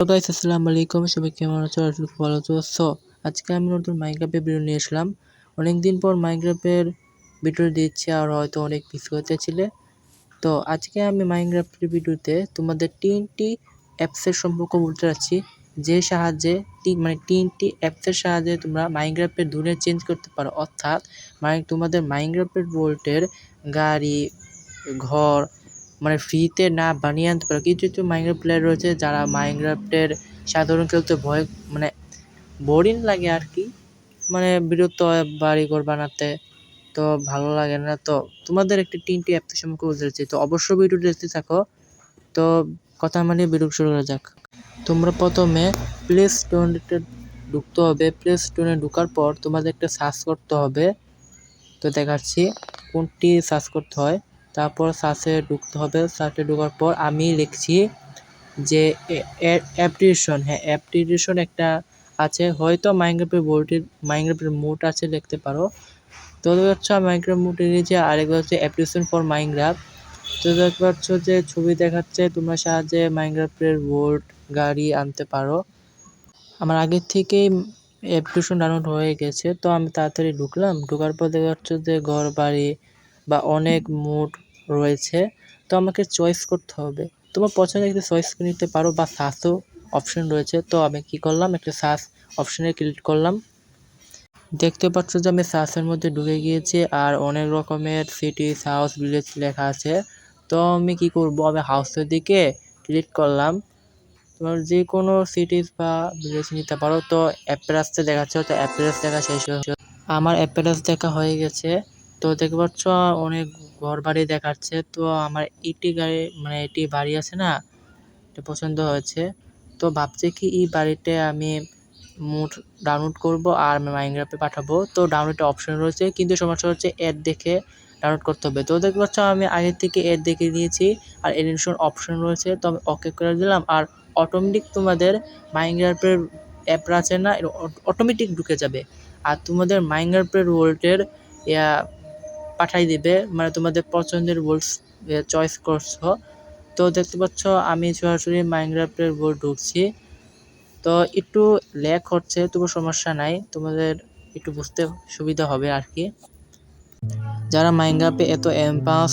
তো গাইস আসসালামু আলাইকুম, সবাই কেমন আছো? আশা করি ভালো আছো। আজকে আমি নতুন মাইনক্রাফটের ভিডিও নিয়ে আসলাম। অনেকদিন পর মাইনক্রাফটের ভিডিও দিচ্ছি আর হয়তো অনেক মিস করতেছিলে। তো আজকে আমি মাইনক্রাফটের ভিডিওতে তোমাদের তিনটি অ্যাপসের সম্পর্কে বলতে যাচ্ছি, যে সাহায্যে তিনটি অ্যাপসের সাহায্যে তোমরা মাইনক্রাফটের দুনিয়া চেঞ্জ করতে পারো। অর্থাৎ তোমাদের মাইনক্রাফটের ওয়ার্ল্ডের গাড়ি, ঘর ফ্রিতে না বানিয়ে আনতে পারো। কিছু কিছু মাইনক্রাফট প্লেয়ার রয়েছে যারা মাইনক্রাফটের সাধারণ খেলতে ভয় বোরিং লাগে আর কি, বিরক্ত হয় বাড়িঘর বানাতে, তো ভালো লাগে না। তো তোমাদের একটি তিনটি অ্যাপ সম্পর্কে বলতে চাচ্ছি, তো অবশ্যই ভিডিওটি দেখতে থাকো। তো কথা ভিডিও শুরু করা যাক। তোমরা প্রথমে প্লে স্টোরে ঢুকতে হবে। প্লে স্টোরে ঢোকার পর তোমাদের একটা সার্চ করতে হবে। তো দেখাচ্ছি কোনটি সার্চ করতে হয়। তারপর সার্চে ঢুকতে হবে। সার্চে ঢোকার পর আমি লিখছি যে অ্যাপ্লিকেশন একটা আছে, হয়তো মাইনক্রাফটের মোড আছে, লিখতে পারো। তো হচ্ছে মাইনক্রাফট মোডে নিয়েছে, আরেকটা হচ্ছে অ্যাপ্লিকেশন ফর মাইনক্রাফট। তো দেখতে পাচ্ছ যে ছবি দেখাচ্ছে, তোমরা সাহায্যে মাইনক্রাফটের বোর্ড গাড়ি আনতে পারো। আমার আগের থেকেই অ্যাপ্লিকেশন ডাউনলোড হয়ে গেছে, তো আমি তাড়াতাড়ি ঢুকলাম। ঢোকার পর দেখা যাচ্ছে যে ঘর বাড়ি বা অনেক মোড রয়েছে, তো আমাকে চয়েস করতে হবে। তোমার পছন্দের একটা চয়েস করে নিতে পারো বা সার্চও অপশন রয়েছে। তো আমি কি করলাম, একটা সার্চ অপশনে ক্লিক করলাম। দেখতে পাচ্ছ যে আমি সার্চের মধ্যে ঢুকে গিয়েছি আর অনেক রকমের সিটিস, হাউস, ভিলেজ লেখা আছে। তো আমি কি করব, আমি হাউসের দিকে ক্লিক করলাম। তোমার যে কোনো সিটিস বা ভিলেজ নিতে পারো। তো অ্যাড্রেসটা দেখাচ্ছে, তো অ্যাড্রেস দেখা শেষ হয়েছে। আমার অ্যাড্রেস দেখা হয়ে গেছে। তো দেখতে পাচ্ছ অনেক ঘর বাড়ি দেখাচ্ছে। তো আমার এটি বাড়ি আছে না, এটা পছন্দ হয়েছে। তো ভাবছি কি এই বাড়িতে আমি মোড ডাউনলোড করব আর মাইনক্রাফটে পাঠাবো। তো ডাউনলোড অপশন রয়েছে, কিন্তু সমস্যা হচ্ছে অ্যাড দেখে ডাউনলোড করতে হবে। তো দেখতে পাচ্ছ আমি আগে থেকে অ্যাড দেখে নিয়েছি আর এডিশন অপশন রয়েছে, তো আমি ওকে করে দিলাম। আর অটোমেটিক তোমাদের মাইনক্রাফটের অ্যাপ আছে না, অটোমেটিক ঢুকে যাবে আর তোমাদের মাইনক্রাফটের ওয়ার্ল্ডের পাঠাই দিবে, তোমাদের পছন্দের ওয়ার্ল্ড চয়েস করছো। তো দেখতে পাচ্ছ আমি সরাসরি মাইনক্রাফটের ওয়ার্ল্ড ঢুকছি। তো একটু ল্যাগ হচ্ছে, তবু সমস্যা নাই, তোমাদের একটু বুঝতে সুবিধা হবে আর কি। যারা মাইনক্রাফটে এত অ্যাডভান্স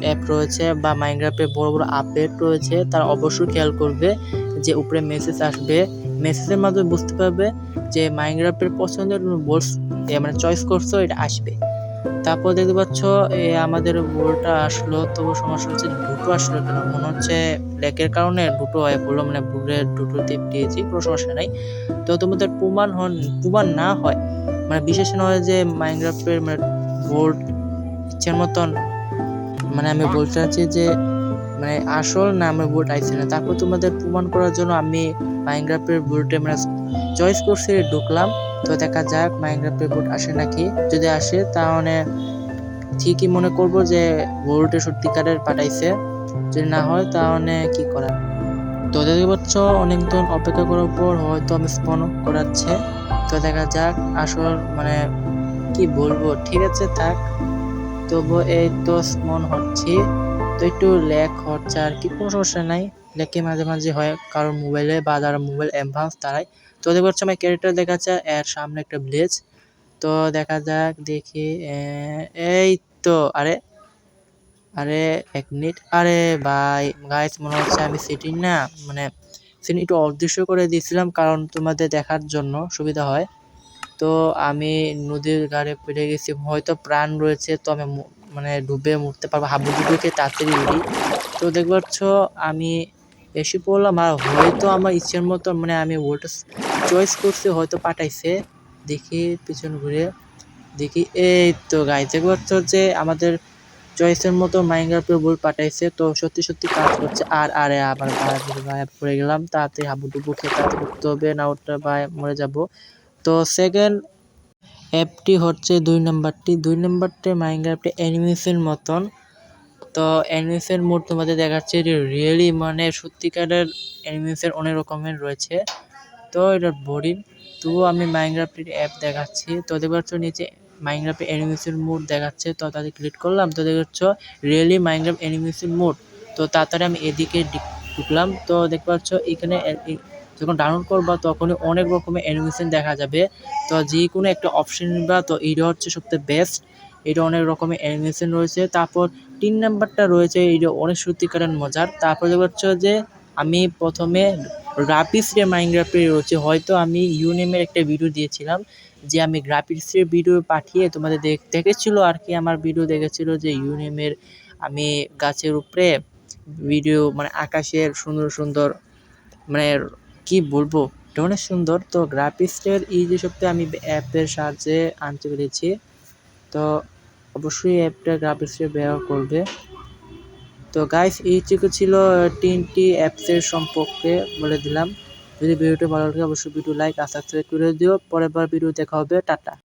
অ্যাপ রয়েছে বা মাইনক্রাফটে বড় বড় আপডেট রয়েছে, তারা অবশ্যই খেয়াল করবে যে উপরে মেসেজ আসবে, মেসেজের মাধ্যমে বুঝতে পারবে যে মাইনক্রাফটের পছন্দের বোর্ডস চয়েস করছো, এটা আসবে। তারপর দেখতে পাচ্ছ আমাদের বোর্ডটা আসলো, তবু সমস্যা হচ্ছে দুটো আসলো কেন, মনে হচ্ছে ল্যাকের কারণে দুটো হয়ে পড়লো, বোর্ডের দুটো দিয়েছি, কোনো সমস্যা নাই। তো তোমাদের প্রমাণ না হয়, বিশেষ নয় যে মাইনক্রাফটের বোর্ড ইচ্ছের মতন, আমি বলতে চাচ্ছি যে আসল না আমার বোর্ড আইছে না। তারপর তোমাদের প্রমাণ করার জন্য আমি মাইনক্রাফটের বোর্ডে চয়েস করছি, ঢুকলাম। তো দেখা যাক মাইনক্রাফটের বোর্ড আসে নাকি। যদি আসে তাহলে ঠিকই মনে করব যে বোর্ডে সত্যিকারের পাঠাইছে, যদি না হয় তাহলে কি করার। তো দেখতে পাচ্ছ অনেকক্ষণ অপেক্ষা করার পর হয়তো আমি স্পন করাচ্ছে। তো দেখা যাক আসল কি বলবো, ঠিক আছে থাক। তবু এই তো স্পন হচ্ছে, তো একটু ল্যাগ হচ্ছে আর কি, কোনো সমস্যা নাই। ল্যাগে মাঝে মাঝে হয় কারোর মোবাইলে বা যারা মোবাইল অ্যাডভান্স তারাই। তো দেখতে পাচ্ছ আমার ক্যারেক্টার দেখাচ্ছে, এর সামনে একটা ভিলেজ। তো দেখা যাক, দেখি এই তো আরে আরে এক মিনিট, আরে ভাই গাইস, মনে হচ্ছে আমি সিটি না সিটি একটু অদৃশ্য করে দিয়েছিলাম, কারণ তোমাদের দেখার জন্য সুবিধা হয়। তো আমি নদীর ধারে পড়ে গেছি, হয়তো প্রাণ রয়েছে, তো আমি ডুবে মরতে পারবো, হাবুডুবুকে তাড়াতাড়ি উড়ি। তো দেখতে পাচ্ছ আমি এসে পড়লাম আর হয়তো আমার ইচ্ছের মতো আমি ওটা চয়েস করছি, হয়তো পাঠাইছে। দেখি পিছন ঘুরে, দেখি এই তো গাইস দেখতে পাচ্ছ যে আমাদের চয়েসের মতো মাইনক্রাফটের বোর্ড পাঠাইছে। তো সত্যি সত্যি কাজ করছে। আর আরে আবার ভাই পড়ে গেলাম, তাড়াতাড়ি হাবুডুবু খেয়ে তাড়াতাড়ি উঠতে হবে, না উঠতে ভাই মরে যাব। তো সেকেন্ড অ্যাপটি হচ্ছে 2 নাম্বারটি। 2 নাম্বারটি মাইনক্রাফটে অ্যানিমেশন মতন। তো অ্যানিমেশন মোড তোমাদের দেখাচ্ছে, যে রিয়েলি সত্যিকারের অ্যানিমেশন অনেক রকমের রয়েছে। তো এটা বোরিং, তবুও আমি মাইনক্রাফটের অ্যাপ দেখাচ্ছি। তো দেখতে পাচ্ছ নিচে মাইনক্রাফটের অ্যানিমেশন মোড দেখাচ্ছে, তো তাতে ক্লিক করলাম। তো দেখতে পাচ্ছ রিয়েলি মাইনক্রাফট অ্যানিমেশন মোড। তো তাড়াতাড়ি আমি এদিকে ঢুকলাম। তো দেখতে পাচ্ছ এখানে যখন ডাউনলোড করবা তখনই অনেক রকমের অ্যানিমেশন দেখা যাবে। তো যে কোনো একটা অপশন নিবা, তো এটা হচ্ছে সবথেকে বেস্ট। এটা অনেক রকমের অ্যানিমেশন রয়েছে। তারপর ৩ নাম্বারটা রয়েছে, এটা অনেক সত্যিকারের মজার। তারপরে হচ্ছে যে আমি প্রথমে গ্রাফিক্সের মাইনক্রাফটে রয়েছে, হয়তো আমি ইউনেমের একটা ভিডিও দিয়েছিলাম যে আমি গ্রাফিক্সের ভিডিও পাঠিয়ে তোমাদের দেখেছিল আর কি, আমার ভিডিও দেখেছিল যে ইউনেমের আমি গাছের উপরে ভিডিও মানে আকাশের সুন্দর সুন্দর মানে কি বলবো, এটা অনেক সুন্দর। তো গ্রাফিক্সের এই যে সবটা আমি অ্যাপের সাহায্যে আনতে পেরেছি। তো অবশ্যই অ্যাপটা গ্রাফিক্সে ব্যবহার করবে। তো গাইস এইটুকু ছিল 3টি অ্যাপসের সম্পর্কে বলে দিলাম। যদি ভিডিওটা ভালো লাগে অবশ্যই ভিডিও লাইক আর সাবস্ক্রাইব করে দিও। পরের বার ভিডিও দেখা হবে। টাটা।